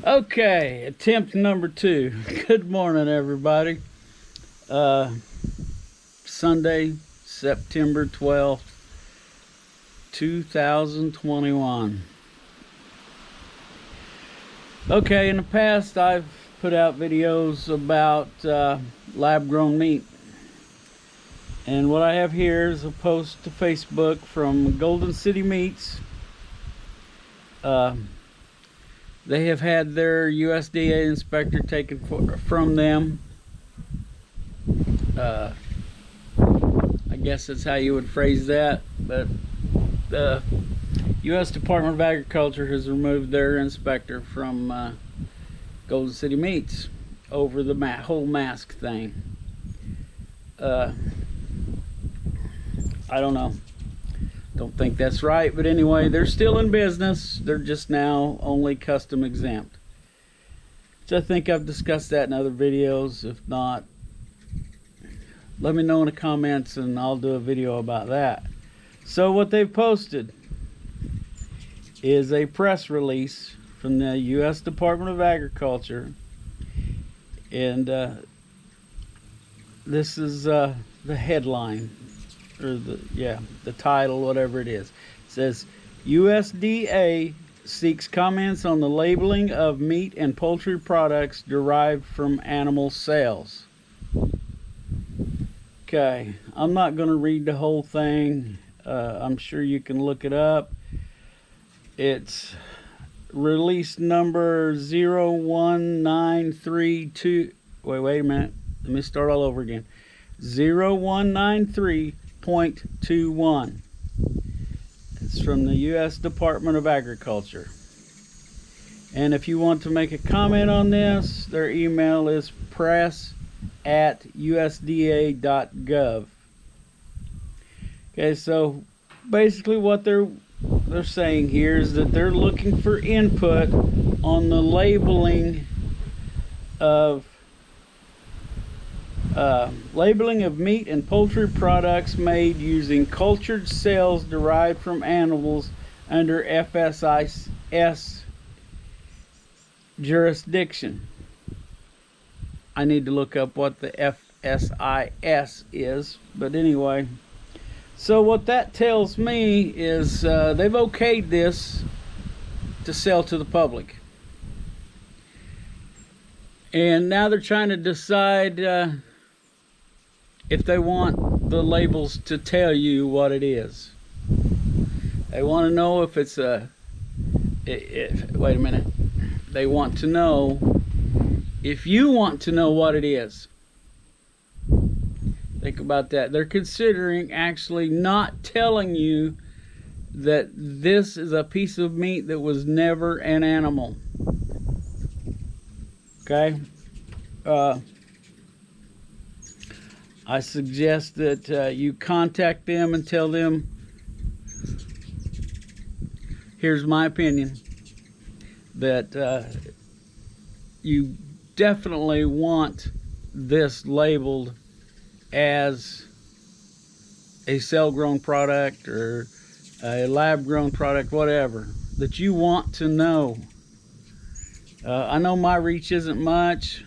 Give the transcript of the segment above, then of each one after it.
Okay, attempt number 2. Good morning, everybody. Sunday, September 12th, 2021. Okay, in the past I've put out videos about lab-grown meat. And what I have here is a post to Facebook from Golden City Meats. They have had their USDA inspector taken from them. I guess that's how you would phrase that, but the U.S. Department of Agriculture has removed their inspector from Golden City Meats over the whole mask thing. I don't know. Don't think that's right, but anyway, they're still in business. They're just now only custom exempt. So I think I've discussed that in other videos. If not, let me know in the comments and I'll do a video about that. So what they've posted is a press release from the U.S. Department of Agriculture, and this is the headline, or the title, whatever it is. It says USDA seeks comments on the labeling of meat and poultry products derived from animal cells. Okay, I'm not going to read the whole thing. I'm sure you can look it up. It's release number 01932. Wait a minute. Let me start all over again. 0193.21. It's from the U.S. Department of Agriculture. And if you want to make a comment on this, their email is press@usda.gov. Okay, so basically what they're saying here is that they're looking for input on the labeling of meat and poultry products made using cultured cells derived from animals under FSIS jurisdiction. I need to look up what the FSIS is, but anyway. So what that tells me is they've okayed this to sell to the public. And now they're trying to decide if they want the labels to tell you what it is. They want to know if it's wait a minute. They want to know if you want to know what it is. Think about that. They're considering actually not telling you that this is a piece of meat that was never an animal. Okay? I suggest that you contact them and tell them, here's my opinion, that you definitely want this labeled as a cell-grown product or a lab-grown product, whatever, that you want to know. I know my reach isn't much,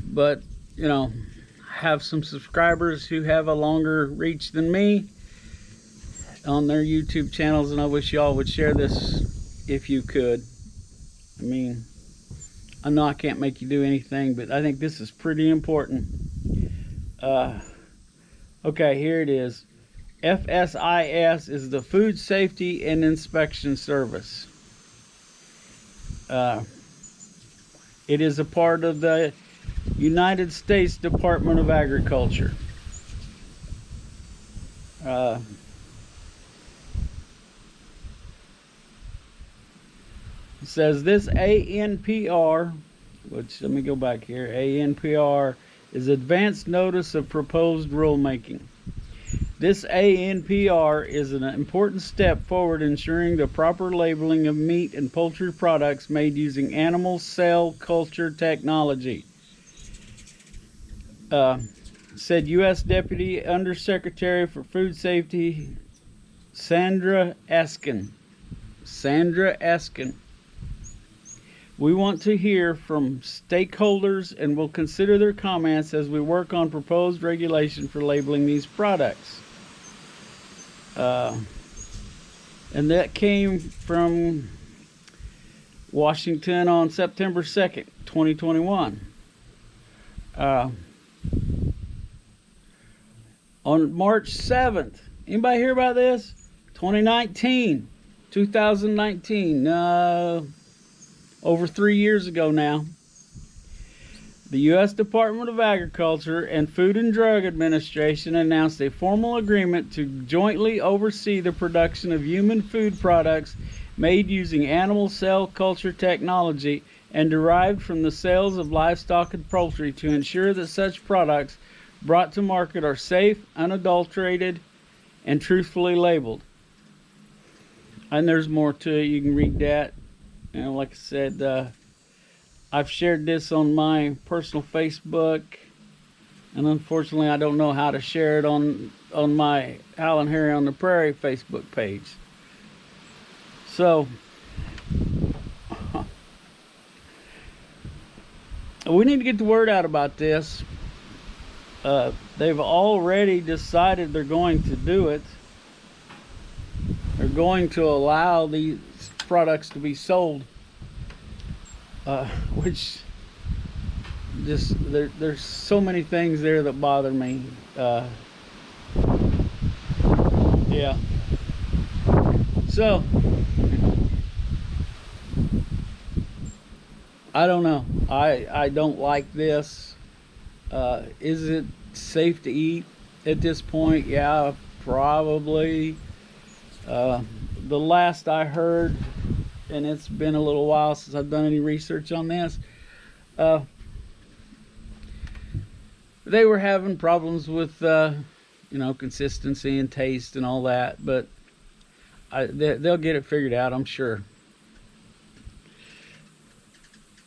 but you know, I have some subscribers who have a longer reach than me on their YouTube channels, and I wish y'all would share this if you could. I mean, I know I can't make you do anything, but I think this is pretty important. Okay, here it is. FSIS is the Food Safety and Inspection Service. It is a part of the United States Department of Agriculture. It says this ANPR, which, let me go back here, ANPR is Advanced Notice of Proposed Rulemaking. This ANPR is an important step forward ensuring the proper labeling of meat and poultry products made using animal cell culture technology. Said U.S. Deputy Undersecretary for Food Safety Sandra Eskin. We want to hear from stakeholders and will consider their comments as we work on proposed regulation for labeling these products. And that came from Washington on September 2nd, 2021. On March 7th, anybody hear about this? 2019, over 3 years ago now. The U.S. Department of Agriculture and Food and Drug Administration announced a formal agreement to jointly oversee the production of human food products made using animal cell culture technology and derived from the sales of livestock and poultry to ensure that such products brought to market are safe, unadulterated, and truthfully labeled. And there's more to it. You can read that. And like I said, I've shared this on my personal Facebook, and unfortunately I don't know how to share it on my Hal and Harry on the Prairie Facebook page. So we need to get the word out about this. They've already decided they're going to do it. They're going to allow these products to be sold, which just there's so many things there that bother me. Yeah. So I don't know. I don't like this. Is it safe to eat at this point? Yeah, probably. The last I heard, and it's been a little while since I've done any research on this, they were having problems with consistency and taste and all that, but they'll get it figured out, I'm sure.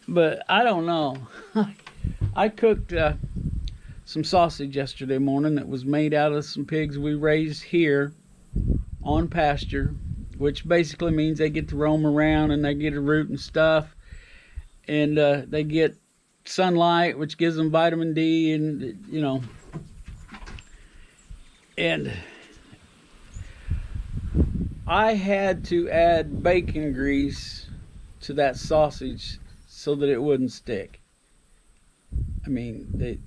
But I don't know. I cooked some sausage yesterday morning that was made out of some pigs we raised here on pasture, which basically means they get to roam around and they get a root and stuff, and they get sunlight, which gives them vitamin D, and and I had to add bacon grease to that sausage so that it wouldn't stick. I mean,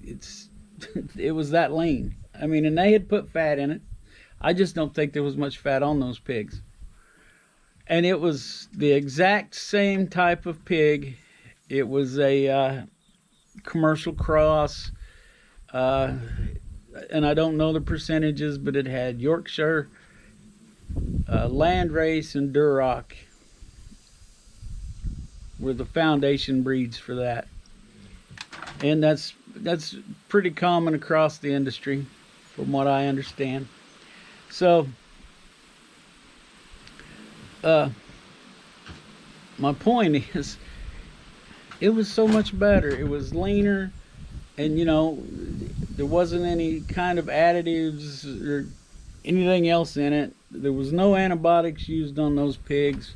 it was that lean. I mean, and they had put fat in it. I just don't think there was much fat on those pigs. And it was the exact same type of pig. It was a commercial cross, and I don't know the percentages, but it had Yorkshire, Landrace, and Duroc were the foundation breeds for that. And that's pretty common across the industry, from what I understand. So my point is, it was so much better. It was leaner, and there wasn't any kind of additives or anything else in it. There was no antibiotics used on those pigs,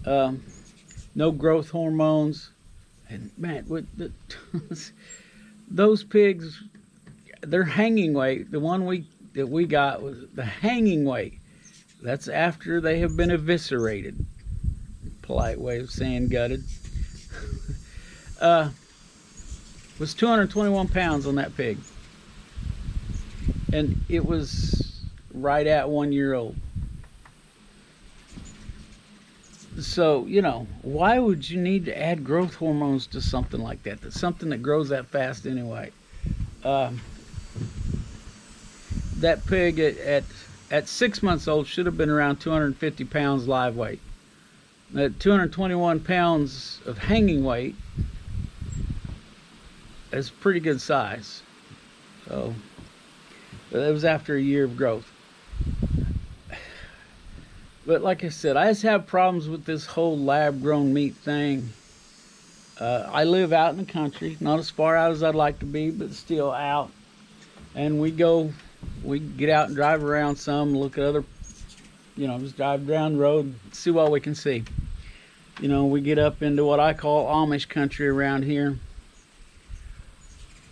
no growth hormones. And man, those pigs, their hanging weight, the one that we got, was the hanging weight. That's after they have been eviscerated. Polite way of saying gutted. Was 221 pounds on that pig. And it was right at 1 year old. So, why would you need to add growth hormones to something like that? That's something that grows that fast anyway. That pig at 6 months old should have been around 250 pounds live weight. At 221 pounds of hanging weight, that's pretty good size. So, it was after a year of growth. But like I said, I just have problems with this whole lab-grown meat thing. I live out in the country, not as far out as I'd like to be, but still out. And we get out and drive around some, look at other, just drive down the road, see what we can see. You know, we get up into what I call Amish country around here.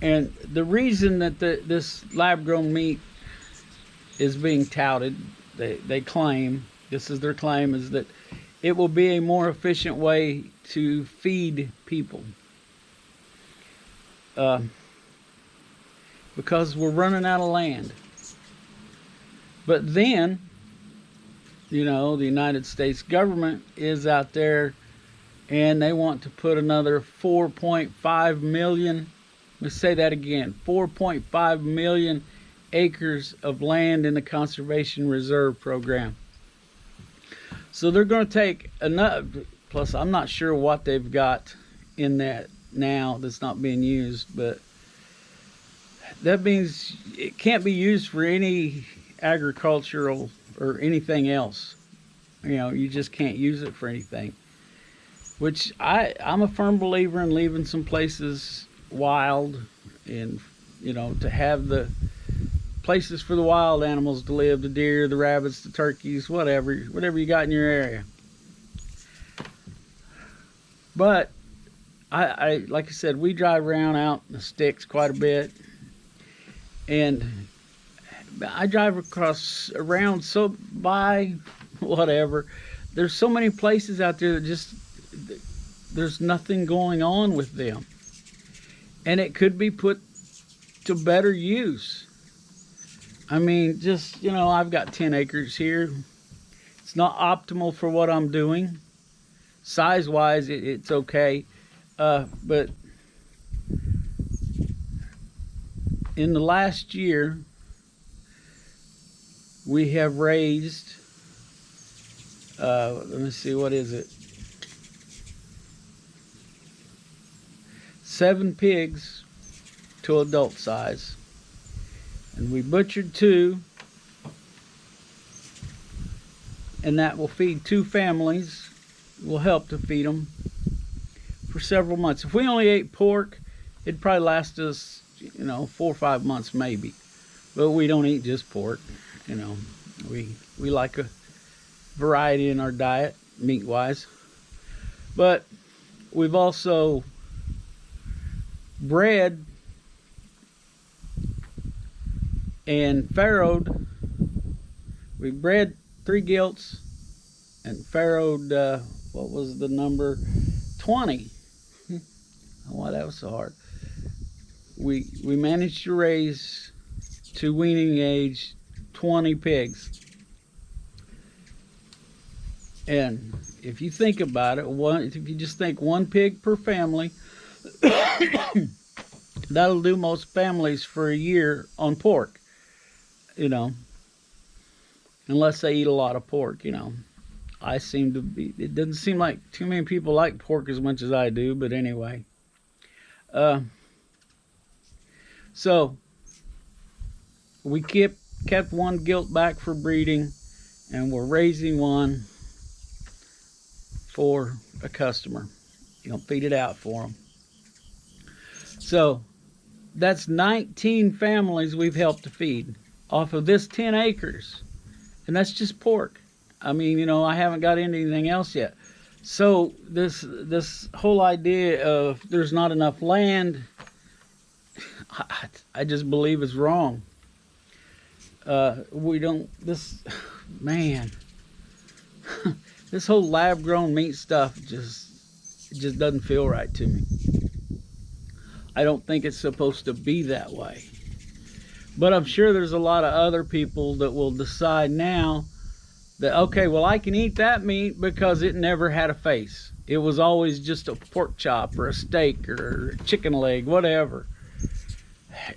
And the reason that this lab-grown meat is being touted, they claim, this is their claim, is that it will be a more efficient way to feed people. Because we're running out of land. But then, you know, the United States government is out there and they want to put another 4.5 million, let's say that again, 4.5 million acres of land in the Conservation Reserve Program. So they're going to take enough, plus I'm not sure what they've got in that now that's not being used, but that means it can't be used for any agricultural or anything else. You know, you just can't use it for anything. Which I'm a firm believer in leaving some places wild, and you know, to have the places for the wild animals to live, the deer, the rabbits, the turkeys, whatever you got in your area. But I like I said, we drive around out in the sticks quite a bit, and I drive around so by whatever. There's so many places out there that just there's nothing going on with them, and it could be put to better use. I mean, just, you know, I've got 10 acres here. It's not optimal for what I'm doing. Size-wise, it's okay. But in the last year, we have raised, let me see, what is it? 7 pigs to adult size. And we butchered 2. And that will feed 2 families. Will help to feed them for several months. If we only ate pork, it'd probably last us, you know, 4 or 5 months maybe. But we don't eat just pork. You know, we like a variety in our diet, meat-wise. But we've also bred and farrowed. We bred 3 gilts and farrowed, what was the number? 20. Why that was so hard. We managed to raise to weaning age 20 pigs. And if you think about it, if you just think 1 pig per family, that'll do most families for a year on pork, you know, unless they eat a lot of pork, you know. It doesn't seem like too many people like pork as much as I do, but anyway. So we kept 1 gilt back for breeding, and we're raising 1 for a customer. You know, feed it out for them. So that's 19 families we've helped to feed off of this 10 acres. And that's just pork. I mean, you know, I haven't got into anything else yet. So this whole idea of there's not enough land, I just believe is wrong. Man, this whole lab-grown meat stuff just doesn't feel right to me. I don't think it's supposed to be that way. But I'm sure there's a lot of other people that will decide now that, okay, well, I can eat that meat because it never had a face. It was always just a pork chop or a steak or a chicken leg, whatever.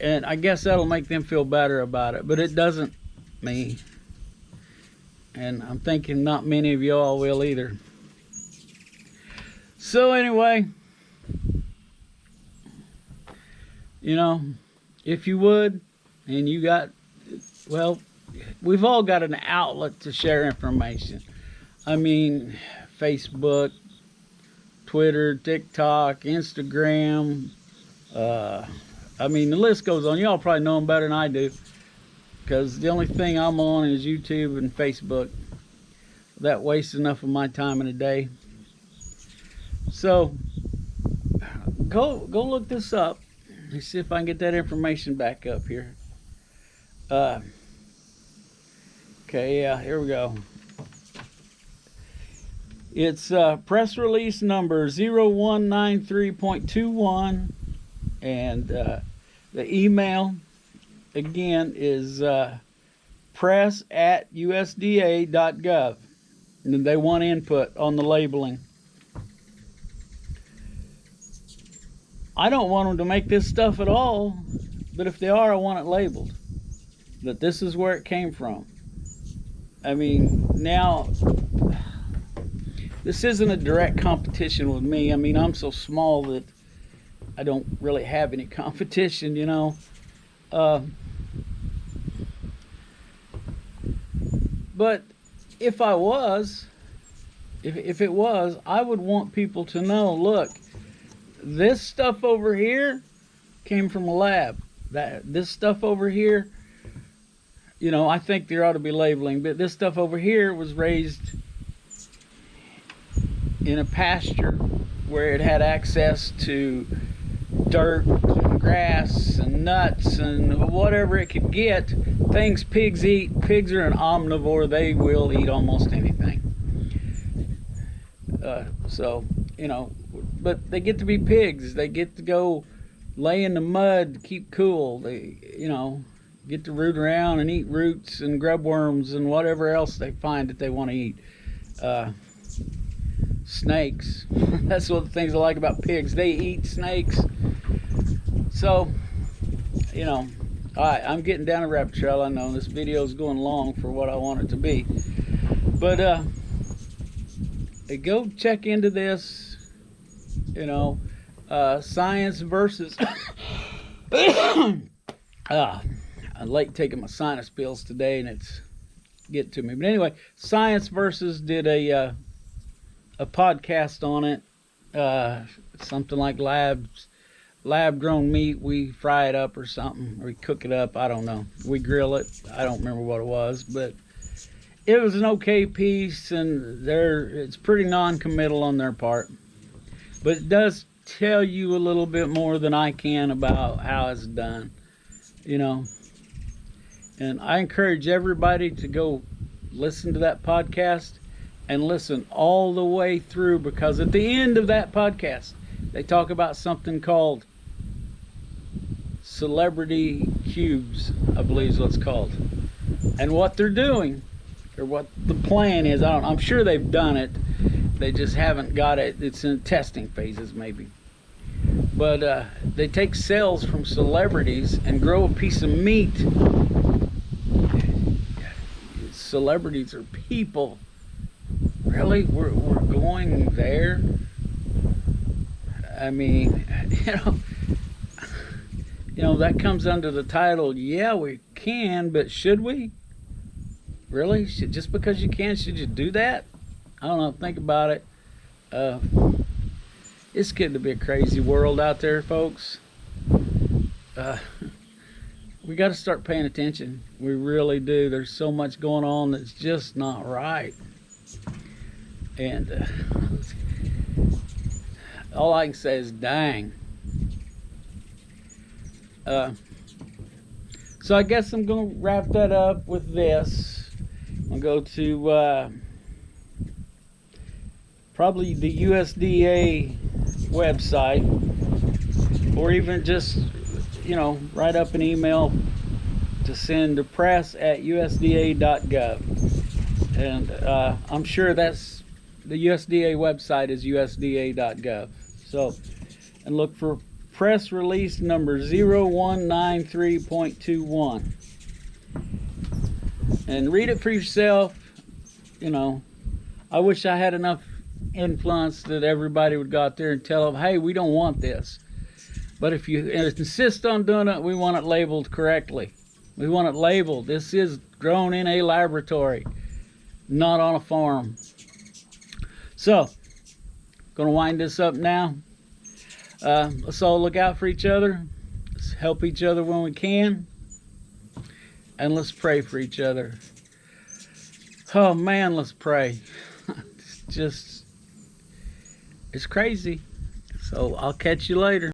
And I guess that'll make them feel better about it, but it doesn't me. And I'm thinking not many of y'all will either. So anyway, you know, if you would, and you got, well, we've all got an outlet to share information. I mean, Facebook, Twitter, TikTok, Instagram. I mean, the list goes on. Y'all probably know them better than I do, because the only thing I'm on is YouTube and Facebook. That wastes enough of my time in a day. So go look this up. Let's see if I can get that information back up here. Okay, yeah, here we go. It's press release number 0193.21, and the email again is press@usda.gov, and they want input on the labeling. I don't want them to make this stuff at all, but if they are, I want it labeled that this is where it came from. I mean, now this isn't a direct competition with me. I mean, I'm so small that I don't really have any competition, you know. But if I was, if it was, I would want people to know, look, this stuff over here came from a lab. This stuff over here, you know, I think there ought to be labeling, but this stuff over here was raised in a pasture where it had access to dirt and grass and nuts and whatever it could get. Things pigs eat. Pigs are an omnivore. They will eat almost anything. So, you know, but they get to be pigs. They get to go lay in the mud to keep cool. They, you know, get to root around and eat roots and grub worms and whatever else they find that they want to eat. Snakes. That's one of the things I like about pigs. They eat snakes. So, you know, all right, I'm getting down a rabbit trail. I know this video is going long for what I want it to be. But go check into this, you know, science versus... I'm late taking my sinus pills today, and it's getting to me. But anyway, Science Versus did a podcast on it. Something like lab-grown meat. We fry it up or something, or we cook it up. I don't know. We grill it. I don't remember what it was, but it was an okay piece, and it's pretty non-committal on their part. But it does tell you a little bit more than I can about how it's done, you know. And I encourage everybody to go listen to that podcast and listen all the way through, because at the end of that podcast, they talk about something called celebrity cubes, I believe is what it's called. And what they're doing, or what the plan is, I'm sure they've done it. They just haven't got it. It's in testing phases, maybe. But they take cells from celebrities and grow a piece of meat. Celebrities are people. Really? We're going there? I mean, you know, that comes under the title, yeah, we can, but should we? Really? Just because you can, should you do that? I don't know. Think about it. It's getting to be a crazy world out there, folks. We got to start paying attention. We really do. There's so much going on that's just not right. And all I can say is, dang. So I guess I'm going to wrap that up with this. I'll go to probably the USDA website, or even just, you know, write up an email to send to press@usda.gov. And I'm sure that's the USDA website is usda.gov. So, and look for press release number 0193.21. And read it for yourself. You know, I wish I had enough influence that everybody would go out there and tell them, hey, we don't want this. But if you insist on doing it, we want it labeled correctly. We want it labeled. This is grown in a laboratory, not on a farm. So, going to wind this up now. Let's all look out for each other. Let's help each other when we can. And let's pray for each other. Oh man, let's pray. It's It's crazy. So I'll catch you later.